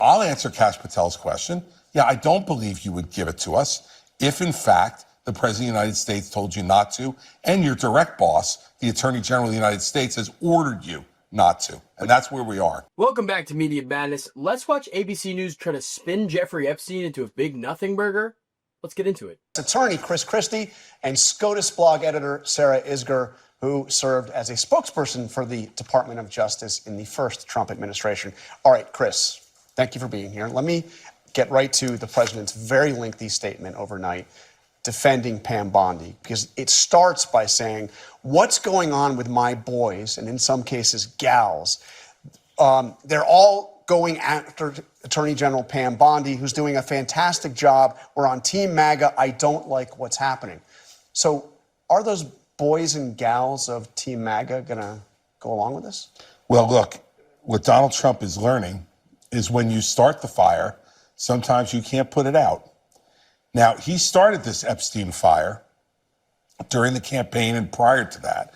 I'll answer Kash Patel's question. Yeah, I don't believe you would give it to us if, in fact, the President of the United States told you not to, and your direct boss, the Attorney General of the United States, has ordered you not to. And that's where we are. Welcome back to Media Madness. Let's watch ABC News try to spin Jeffrey Epstein into a big nothing burger. Let's get into it. Attorney Chris Christie and SCOTUS blog editor Sarah Isgur, who served as a spokesperson for the Department of Justice in the first Trump administration. All right, Chris, thank you for being here. Let me get right to the president's very lengthy statement overnight defending Pam Bondi, because it starts by saying, what's going on with my boys, and in some cases gals? They're all going after Attorney General Pam Bondi, who's doing a fantastic job. We're on Team MAGA. I don't like what's happening. So are those boys and gals of Team MAGA going to go along with this? Well, look, what Donald Trump is learning is when you start the fire, sometimes you can't put it out. Now, he started this Epstein fire during the campaign and prior to that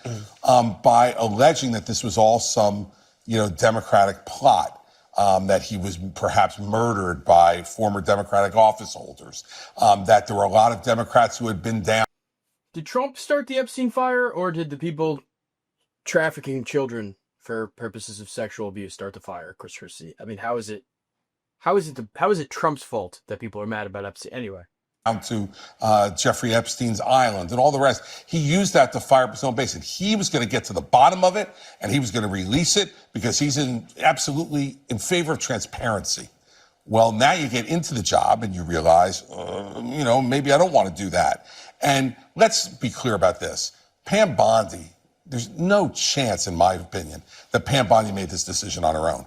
by alleging that this was all some, Democratic plot, that he was perhaps murdered by former Democratic office holders, that there were a lot of Democrats who had been down. Did Trump start the Epstein fire, or did the people trafficking children for purposes of sexual abuse start the fire, Chris Christie? I mean, how is it Trump's fault that people are mad about Epstein? Anyway. Down to Jeffrey Epstein's island and all the rest. He used that to fire up his own base. And he was going to get to the bottom of it, and he was going to release it because he's absolutely in favor of transparency. Well, now you get into the job and you realize, maybe I don't want to do that. And let's be clear about this. Pam Bondi, there's no chance, in my opinion, that Pam Bondi made this decision on her own.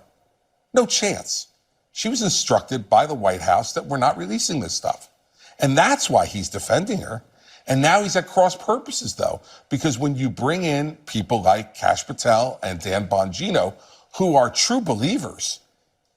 No chance. She was instructed by the White House that we're not releasing this stuff. And that's why he's defending her. And now he's at cross purposes, though, because when you bring in people like Kash Patel and Dan Bongino, who are true believers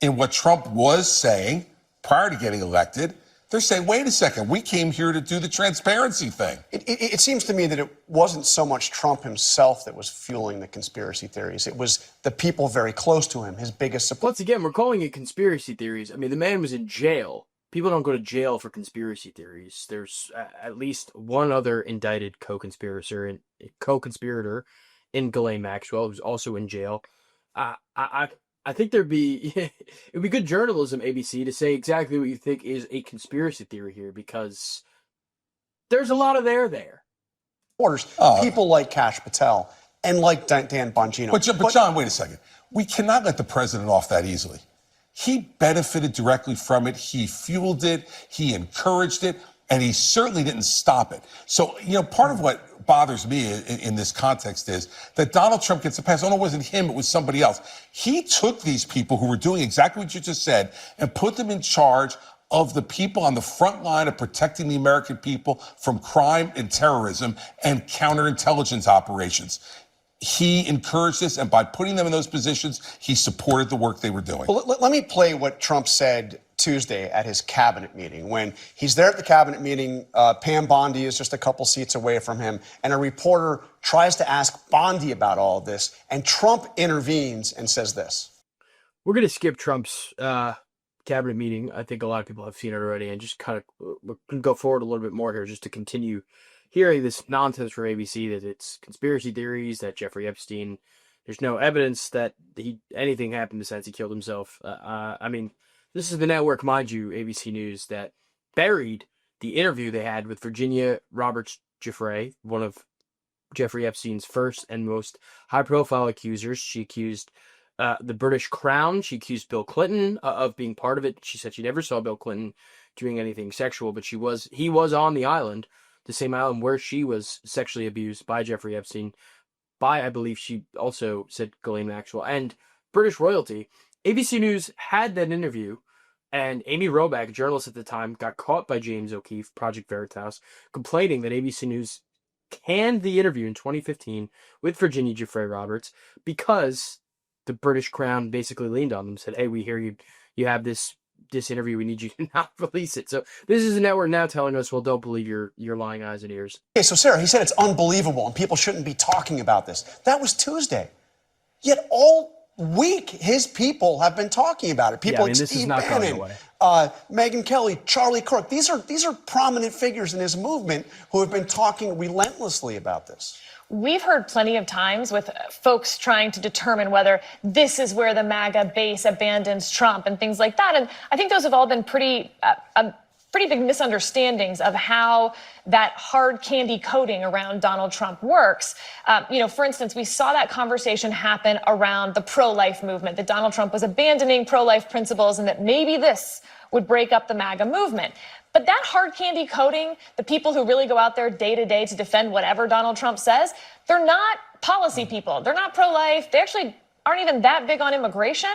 in what Trump was saying prior to getting elected, they're saying, wait a second, we came here to do the transparency thing. It seems to me that it wasn't so much Trump himself that was fueling the conspiracy theories. It was the people very close to him, his biggest support. Once again, we're calling it conspiracy theories. I mean, the man was in jail. People don't go to jail for conspiracy theories. There's at least one other indicted co-conspirator in Ghislaine Maxwell, who's also in jail. I think it'd be good journalism, ABC, to say exactly what you think is a conspiracy theory here, because there's a lot of there. People like Kash Patel and like Dan Bongino. But John, wait a second. We cannot let the president off that easily. He benefited directly from it. He fueled it. He encouraged it. And he certainly didn't stop it. So, part of what bothers me in this context is that Donald Trump gets a pass. Oh, no, it wasn't him. It was somebody else. He took these people who were doing exactly what you just said and put them in charge of the people on the front line of protecting the American people from crime and terrorism and counterintelligence operations. He encouraged this, and by putting them in those positions, he supported the work they were doing. Well, let me play what Trump said Tuesday at his cabinet meeting. When he's there at the cabinet meeting, Pam Bondi is just a couple seats away from him, and a reporter tries to ask Bondi about all of this, and Trump intervenes and says this. We're going to skip Trump's cabinet meeting. I think a lot of people have seen it already, and just kind of we're going to go forward a little bit more here just to continue hearing this nonsense from ABC that it's conspiracy theories, that Jeffrey Epstein, there's no evidence that anything happened since he killed himself. I mean, this is the network, mind you, ABC News, that buried the interview they had with Virginia Roberts Giuffre, one of Jeffrey Epstein's first and most high-profile accusers. She accused the British Crown. She accused Bill Clinton of being part of it. She said she never saw Bill Clinton doing anything sexual, but he was on the island, the same island where she was sexually abused by Jeffrey Epstein, by, I believe she also said, Ghislaine Maxwell, and British royalty. ABC News had that interview, and Amy Robach, a journalist at the time, got caught by James O'Keefe, Project Veritas, complaining that ABC News canned the interview in 2015 with Virginia Giuffre Roberts because the British Crown basically leaned on them, said, hey, we hear you have this interview, we need you to not release it. So this is a network now telling us, well, don't believe your lying eyes and ears. Okay, so Sarah, he said it's unbelievable and people shouldn't be talking about this. That was Tuesday. Yet all week, his people have been talking about it. People Yeah, I mean, like this is Steve not going Bannon, away. Megyn Kelly, Charlie Kirk. These are prominent figures in his movement who have been talking relentlessly about this. We've heard plenty of times with folks trying to determine whether this is where the MAGA base abandons Trump and things like that. And I think those have all been pretty big misunderstandings of how that hard candy coating around Donald Trump works. For instance, we saw that conversation happen around the pro-life movement, that Donald Trump was abandoning pro-life principles and that maybe this would break up the MAGA movement. But that hard candy coating, the people who really go out there day to day to defend whatever Donald Trump says, they're not policy people. They're not pro-life. They actually aren't even that big on immigration.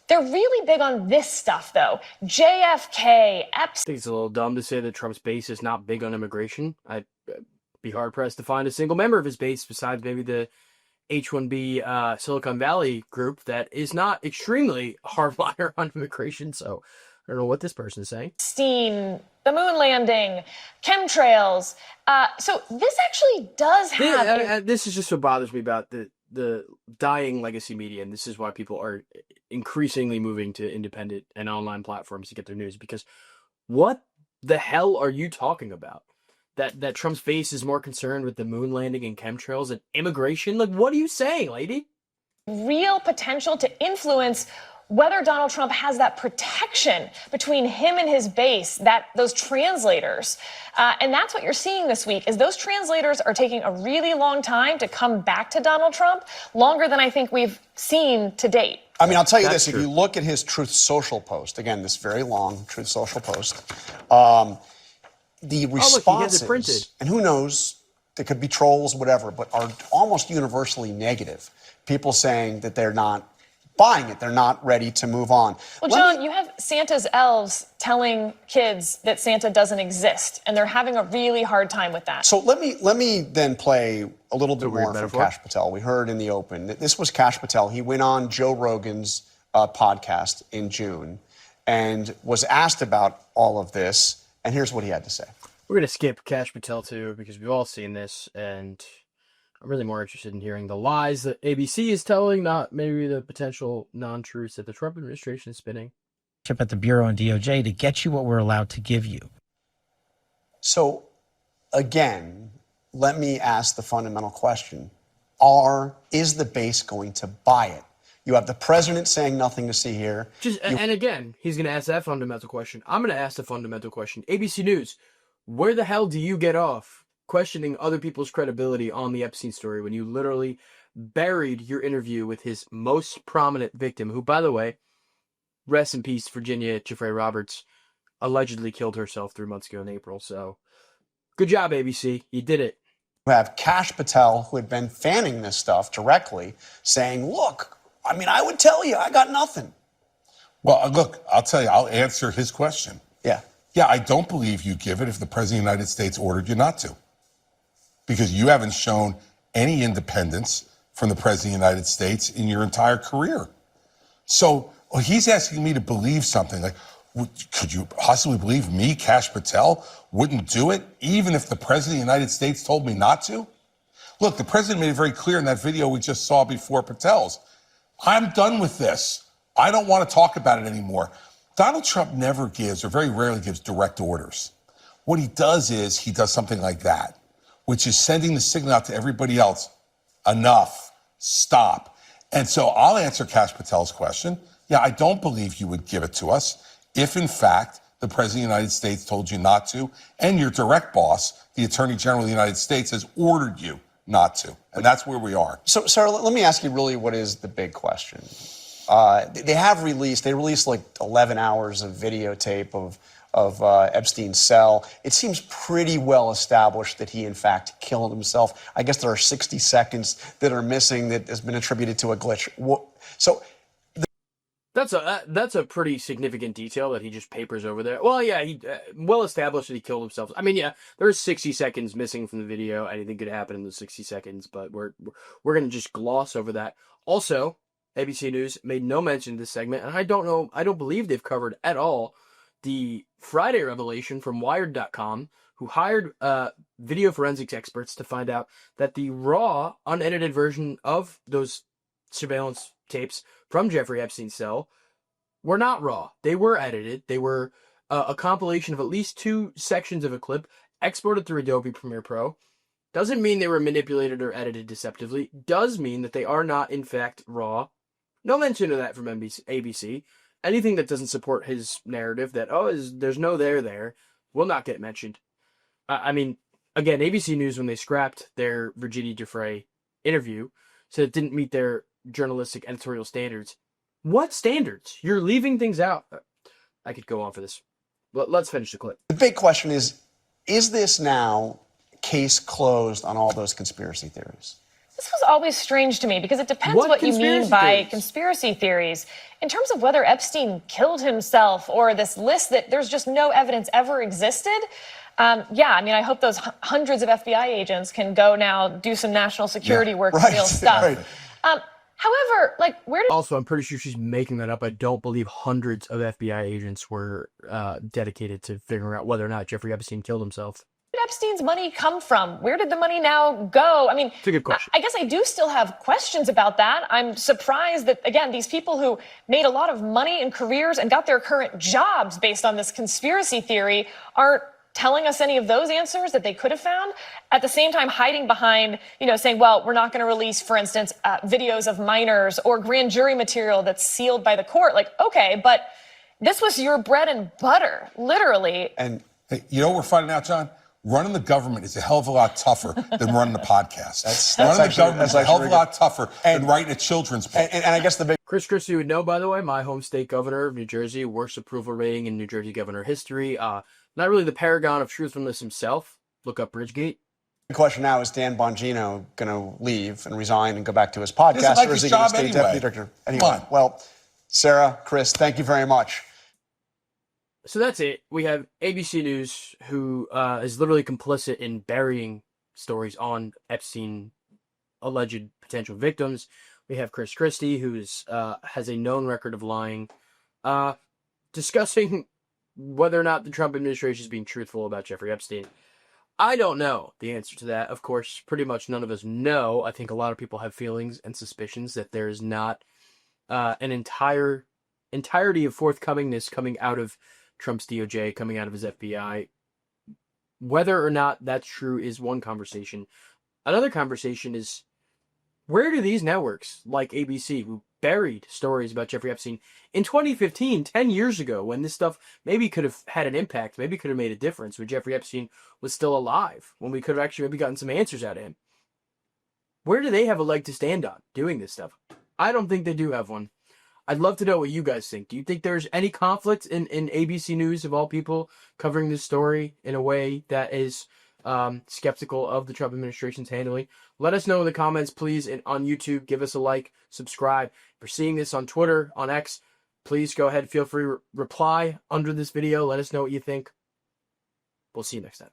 They're really big on this stuff, though. JFK, Epstein. I think it's a little dumb to say that Trump's base is not big on immigration. I'd be hard-pressed to find a single member of his base besides maybe the H-1B Silicon Valley group that is not extremely hardliner on immigration, so I don't know what this person is saying. The moon landing, chemtrails. So this actually does have... This is just what bothers me about the dying legacy media, and this is why people are increasingly moving to independent and online platforms to get their news, because what the hell are you talking about? That Trump's face is more concerned with the moon landing and chemtrails and immigration? Like, what are you saying, lady? Real potential to influence whether Donald Trump has that protection between him and his base, those translators. And that's what you're seeing this week, is those translators are taking a really long time to come back to Donald Trump, longer than I think we've seen to date. I mean, I'll tell you That's this. true. If you look at his Truth Social post, again, this very long Truth Social post, the responses, he has it printed. and who knows, there could be trolls, whatever, but are almost universally negative. People saying that they're not buying it. They're not ready to move on. Well, John, you have Santa's elves telling kids that Santa doesn't exist, and they're having a really hard time with that. So let me then play a little bit more from metaphor. Kash Patel. We heard in the open that this was Kash Patel. He went on Joe Rogan's podcast in June and was asked about all of this, and here's what he had to say. We're going to skip Kash Patel, too, because we've all seen this, and I'm really more interested in hearing the lies that ABC is telling, not maybe the potential non-truths that the Trump administration is spinning. At the Bureau and DOJ to get you what we're allowed to give you. So, again, let me ask the fundamental question. Is the base going to buy it? You have the president saying nothing to see here. And again, he's going to ask that fundamental question. I'm going to ask the fundamental question. ABC News, where the hell do you get off questioning other people's credibility on the Epstein story when you literally buried your interview with his most prominent victim, who, by the way, rest in peace, Virginia Jeffrey Roberts, allegedly killed herself 3 months ago in April. So good job, ABC. You did it. You have Kash Patel, who had been fanning this stuff directly, saying, look, I mean, I would tell you, I got nothing. Well, look, I'll tell you, I'll answer his question. Yeah. Yeah, I don't believe you give it if the President of the United States ordered you not to. Because you haven't shown any independence from the President of the United States in your entire career. So he's asking me to believe something. Like, could you possibly believe me, Kash Patel, wouldn't do it, even if the President of the United States told me not to? Look, the President made it very clear in that video we just saw before Patel's. I'm done with this. I don't want to talk about it anymore. Donald Trump never gives, or very rarely gives, direct orders. What he does is he does something like that, which is sending the signal out to everybody else, enough, stop. And so I'll answer Kash Patel's question. Yeah, I don't believe you would give it to us if, in fact, the President of the United States told you not to, and your direct boss, the Attorney General of the United States, has ordered you not to. And that's where we are. So, Sarah, let me ask you really what is the big question. They released like 11 hours of videotape of Epstein's cell. It seems pretty well established that he, in fact, killed himself. I guess there are 60 seconds that are missing that has been attributed to a glitch. So that's a pretty significant detail that he just papers over there. Well, yeah, he well established that he killed himself. I mean, yeah, there's 60 seconds missing from the video. Anything could happen in those 60 seconds, but we're going to just gloss over that. Also, ABC News made no mention of this segment, and I don't believe they've covered at all the Friday revelation from Wired.com, who hired video forensics experts to find out that the raw, unedited version of those surveillance tapes from Jeffrey Epstein's cell were not raw. They were edited. They were a compilation of at least 2 sections of a clip exported through Adobe Premiere Pro. Doesn't mean they were manipulated or edited deceptively. Does mean that they are not, in fact, raw. No mention of that from ABC. Anything that doesn't support his narrative that, there's no there, will not get mentioned. I mean, again, ABC News, when they scrapped their Virginia Giuffre interview, said it didn't meet their journalistic editorial standards. What standards? You're leaving things out. I could go on for this. Let's finish the clip. The big question is this now case closed on all those conspiracy theories? This was always strange to me because it depends What what you mean by theories? conspiracy theories. In terms of whether Epstein killed himself or this list that there's just no evidence ever existed, I hope those hundreds of FBI agents can go now do some national security work and real stuff. Right. However, where did Also, I'm pretty sure she's making that up. I don't believe hundreds of FBI agents were dedicated to figuring out whether or not Jeffrey Epstein killed himself. Epstein's money come from? Where did the money now go? I mean, It's a good question. I guess I do still have questions about that. I'm surprised that, again, these people who made a lot of money and careers and got their current jobs based on this conspiracy theory aren't telling us any of those answers that they could have found. At the same time, hiding behind, saying, well, we're not going to release, for instance, videos of minors or grand jury material that's sealed by the court. Okay, but this was your bread and butter, literally. And Hey, you know what we're finding out, John? Running the government is a hell of a lot tougher than running a podcast. Running the government is a hell of a lot tougher than writing a children's book. and I guess the big Chris Christie would know, by the way, my home state governor of New Jersey, worst approval rating in New Jersey governor history. Not really the paragon of truthfulness himself. Look up Bridgegate. question now is Dan Bongino going to leave and resign and go back to his podcast, Doesn't like or is he his going to job stay anyway. deputy director? Anyway, Come on. well, Sarah, Chris, thank you very much. So that's it. We have ABC News, who is literally complicit in burying stories on Epstein alleged potential victims. We have Chris Christie, who has a known record of lying, discussing whether or not the Trump administration is being truthful about Jeffrey Epstein. I don't know the answer to that. Of course, pretty much none of us know. I think a lot of people have feelings and suspicions that there is not an entirety of forthcomingness coming out of Trump's DOJ, coming out of his FBI. Whether or not that's true is one conversation. Another conversation is, where do these networks like ABC, who buried stories about Jeffrey Epstein in 2015, 10 years ago, when this stuff maybe could have had an impact, maybe could have made a difference, when Jeffrey Epstein was still alive, when we could have actually maybe gotten some answers out of him. Where do they have a leg to stand on doing this stuff? I don't think they do have one. I'd love to know what you guys think. Do you think there's any conflict in ABC News, of all people, covering this story in a way that is skeptical of the Trump administration's handling? Let us know in the comments, please, and on YouTube. Give us a like, subscribe. If you're seeing this on Twitter, on X, please go ahead, feel free to reply under this video. Let us know what you think. We'll see you next time.